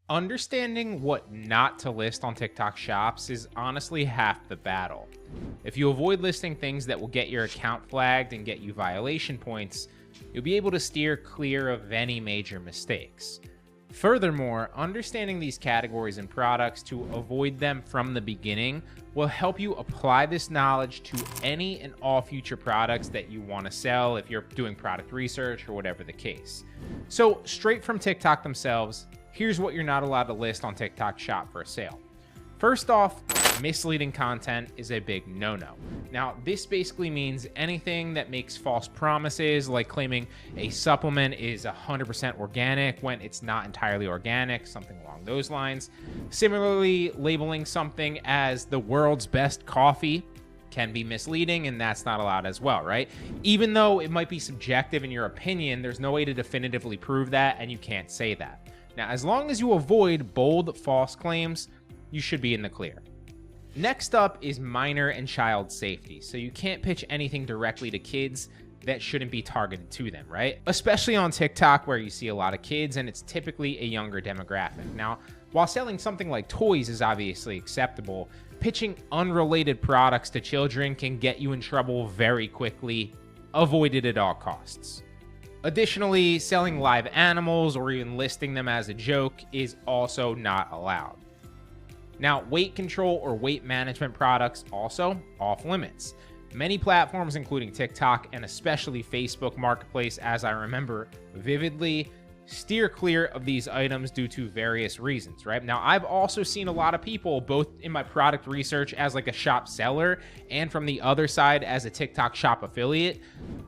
Understanding what not to list on TikTok shops is honestly half the battle. If you avoid listing things that will get your account flagged and get you violation points, you'll be able to steer clear of any major mistakes. Furthermore, understanding these categories and products to avoid them from the beginning will help you apply this knowledge to any and all future products that you want to sell if you're doing product research or whatever the case. So, straight from TikTok themselves, here's what you're not allowed to list on TikTok Shop for a sale. First off, misleading content is a big no-no. Now, this basically means anything that makes false promises, like claiming a supplement is 100% organic when it's not entirely organic, something along those lines. Similarly, labeling something as the world's best coffee can be misleading, and that's not allowed as well, right? Even though it might be subjective in your opinion, there's no way to definitively prove that, and you can't say that. Now, as long as you avoid bold, false claims, you should be in the clear. Next up is minor and child safety. So you can't pitch anything directly to kids that shouldn't be targeted to them, right? Especially on TikTok where you see a lot of kids and it's typically a younger demographic. Now, while selling something like toys is obviously acceptable, pitching unrelated products to children can get you in trouble very quickly. Avoid it at all costs. Additionally, selling live animals or even listing them as a joke is also not allowed. Now, weight control or weight management products also off limits. Many platforms, including TikTok and especially Facebook Marketplace, as I remember vividly, steer clear of these items due to various reasons, right? Now, I've also seen a lot of people, both in my product research as like a shop seller and from the other side as a TikTok shop affiliate,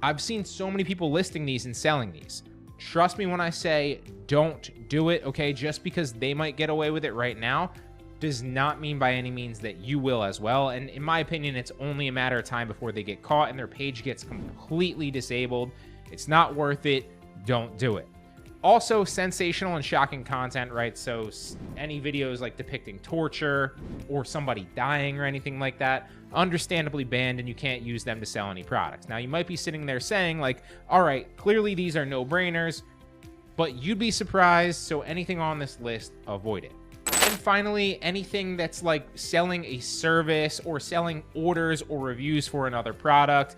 I've seen so many people listing these and selling these. Trust me when I say don't do it, okay? Just because they might get away with it right now does not mean by any means that you will as well. And in my opinion, it's only a matter of time before they get caught and their page gets completely disabled. It's not worth it. Don't do it. Also, sensational and shocking content, right? So any videos like depicting torture or somebody dying or anything like that, understandably banned, and you can't use them to sell any products. Now, you might be sitting there saying like, all right, clearly these are no-brainers, but you'd be surprised. So anything on this list, avoid it. And finally, anything that's like selling a service or selling orders or reviews for another product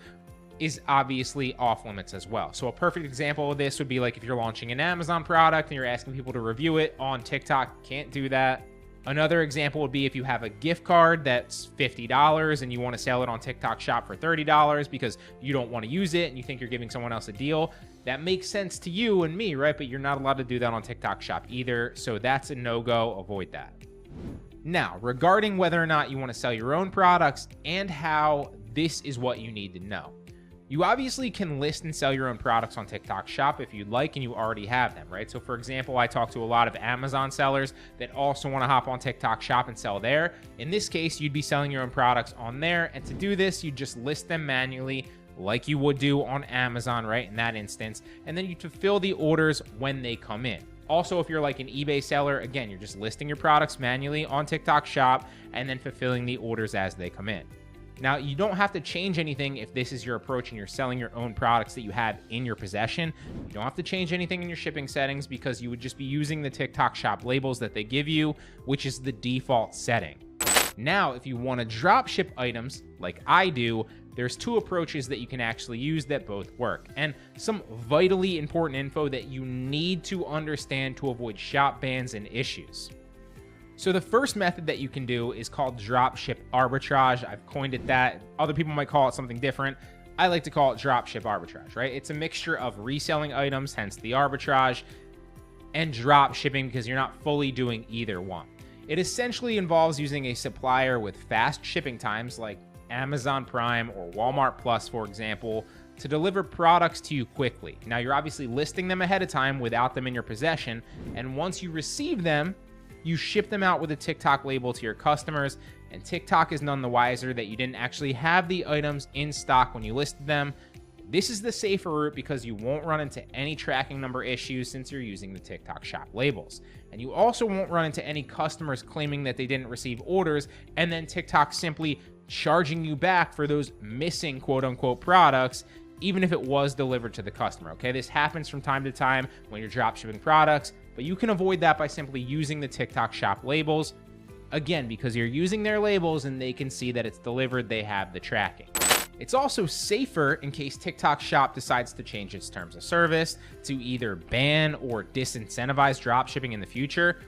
is obviously off limits as well. So a perfect example of this would be like if you're launching an Amazon product and you're asking people to review it on TikTok, can't do that. Another example would be if you have a gift card that's $50 and you want to sell it on TikTok Shop for $30 because you don't want to use it and you think you're giving someone else a deal. That makes sense to you and me, right? But you're not allowed to do that on TikTok Shop either. So that's a no-go. Avoid that. Now, regarding whether or not you want to sell your own products and how, this is what you need to know. You obviously can list and sell your own products on TikTok Shop if you'd like, and you already have them, right? So for example, I talk to a lot of Amazon sellers that also want to hop on TikTok Shop and sell there. In this case, you'd be selling your own products on there. And to do this, you just list them manually like you would do on Amazon, right? In that instance, and then you fulfill the orders when they come in. Also, if you're like an eBay seller, again, you're just listing your products manually on TikTok Shop and then fulfilling the orders as they come in. Now, you don't have to change anything if this is your approach and you're selling your own products that you have in your possession. You don't have to change anything in your shipping settings because you would just be using the TikTok Shop labels that they give you, which is the default setting. Now, if you want to drop ship items like I do, there's two approaches that you can actually use that both work, and some vitally important info that you need to understand to avoid shop bans and issues. So the first method that you can do is called dropship arbitrage. I've coined it that. Other people might call it something different. I like to call it dropship arbitrage, right? It's a mixture of reselling items, hence the arbitrage, and drop shipping because you're not fully doing either one. It essentially involves using a supplier with fast shipping times like Amazon Prime or Walmart Plus, for example, to deliver products to you quickly. Now, you're obviously listing them ahead of time without them in your possession, and once you receive them, you ship them out with a TikTok label to your customers, and TikTok is none the wiser that you didn't actually have the items in stock when you listed them. This is the safer route because you won't run into any tracking number issues since you're using the TikTok Shop labels. And you also won't run into any customers claiming that they didn't receive orders and then TikTok simply charging you back for those missing quote unquote products, even if it was delivered to the customer. Okay, this happens from time to time when you're drop shipping products, But you can avoid that by simply using the TikTok Shop labels. Again, because you're using their labels and they can see that it's delivered, they have the tracking. It's also safer in case TikTok Shop decides to change its terms of service to either ban or disincentivize dropshipping in the future,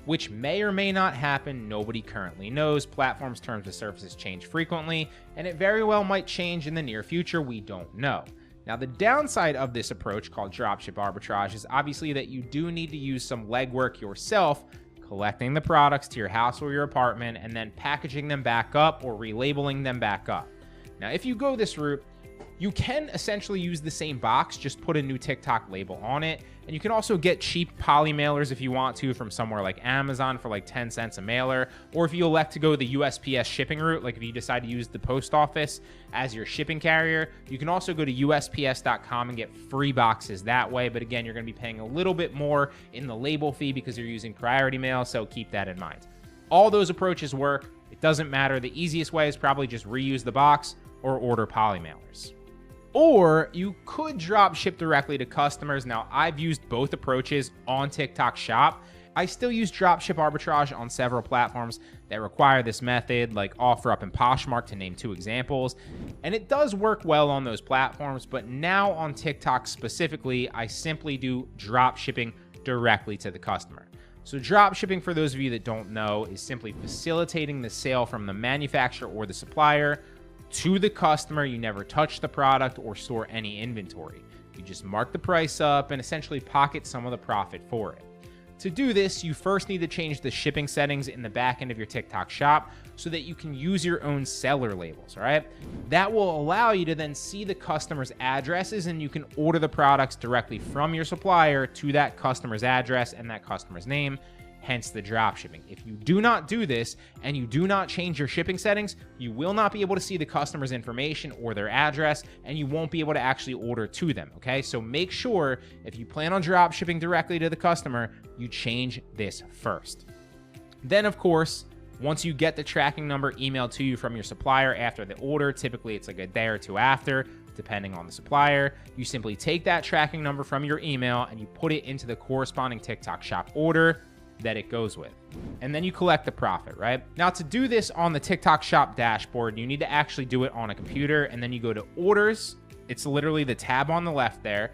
which may or may not happen. Nobody currently knows. Platforms' terms of services change frequently, and it very well might change in the near future. We don't know. Now, the downside of this approach called dropship arbitrage is obviously that you do need to use some legwork yourself, collecting the products to your house or your apartment and then packaging them back up or relabeling them back up. Now, if you go this route, you can essentially use the same box, just put a new TikTok label on it. And you can also get cheap poly mailers if you want to from somewhere like Amazon for like 10 cents a mailer. Or if you elect to go the USPS shipping route, like if you decide to use the post office as your shipping carrier, you can also go to USPS.com and get free boxes that way. But again, you're going to be paying a little bit more in the label fee because you're using priority mail. So keep that in mind. All those approaches work. It doesn't matter. The easiest way is probably just reuse the box or order poly mailers. Or you could drop ship directly to customers. Now, I've used both approaches on TikTok Shop. I still use dropship arbitrage on several platforms that require this method, like OfferUp and Poshmark, to name two examples. And it does work well on those platforms, but now on TikTok specifically, I simply do drop shipping directly to the customer. So drop shipping, for those of you that don't know, is simply facilitating the sale from the manufacturer or the supplier to the customer. You never touch the product or store any inventory. You just mark the price up and essentially pocket some of the profit for it. To do this, you first need to change the shipping settings in the back end of your TikTok Shop so that you can use your own seller labels, all right? That will allow you to then see the customer's addresses and you can order the products directly from your supplier to that customer's address and that customer's name, hence the drop shipping. If you do not do this and you do not change your shipping settings, you will not be able to see the customer's information or their address, and you won't be able to actually order to them, okay? So make sure if you plan on drop shipping directly to the customer, you change this first. Then, of course, once you get the tracking number emailed to you from your supplier after the order, typically it's like a day or two after, depending on the supplier, you simply take that tracking number from your email and you put it into the corresponding TikTok Shop order that it goes with. And then you collect the profit, right? Now, to do this on the TikTok Shop dashboard, you need to actually do it on a computer, and then you go to orders. It's literally the tab on the left there,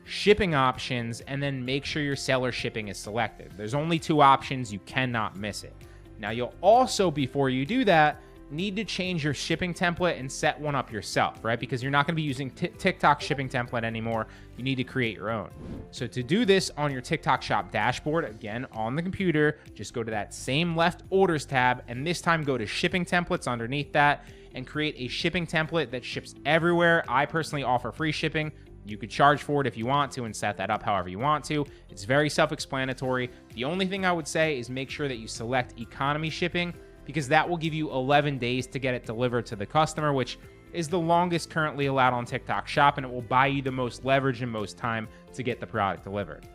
shipping options, and then make sure your seller shipping is selected. There's only two options. You cannot miss it. Now, you'll also, before you do that, need to change your shipping template and set one up yourself, right? Because you're not going to be using TikTok shipping template anymore. You need to create your own. So to do this on your TikTok Shop dashboard, again, on the computer, just go to that same left orders tab, and this time go to shipping templates underneath that and create a shipping template that ships everywhere. I personally offer free shipping. You could charge for it if you want to and set that up however you want to. It's very self-explanatory. The only thing I would say is make sure that you select economy shipping, because that will give you 11 days to get it delivered to the customer, which is the longest currently allowed on TikTok Shop, and it will buy you the most leverage and most time to get the product delivered.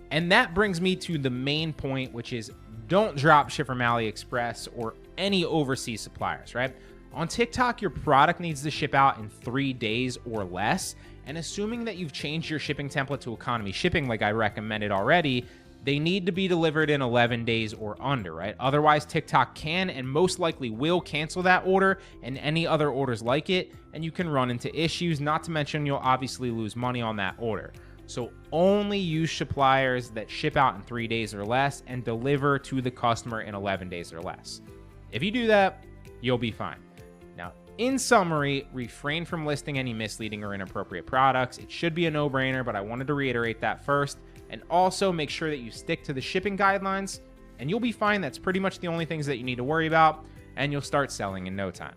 And that brings me to the main point, which is don't drop ship from AliExpress or any overseas suppliers, right? On TikTok, your product needs to ship out in 3 days or less, and assuming that you've changed your shipping template to economy shipping like I recommended already, they need to be delivered in 11 days or under, right? Otherwise, TikTok can and most likely will cancel that order and any other orders like it, and you can run into issues, not to mention you'll obviously lose money on that order. So only use suppliers that ship out in 3 days or less and deliver to the customer in 11 days or less. If you do that, you'll be fine. Now, in summary, refrain from listing any misleading or inappropriate products. It should be a no-brainer, but I wanted to reiterate that first. And also make sure that you stick to the shipping guidelines, and you'll be fine. That's pretty much the only things that you need to worry about, and you'll start selling in no time.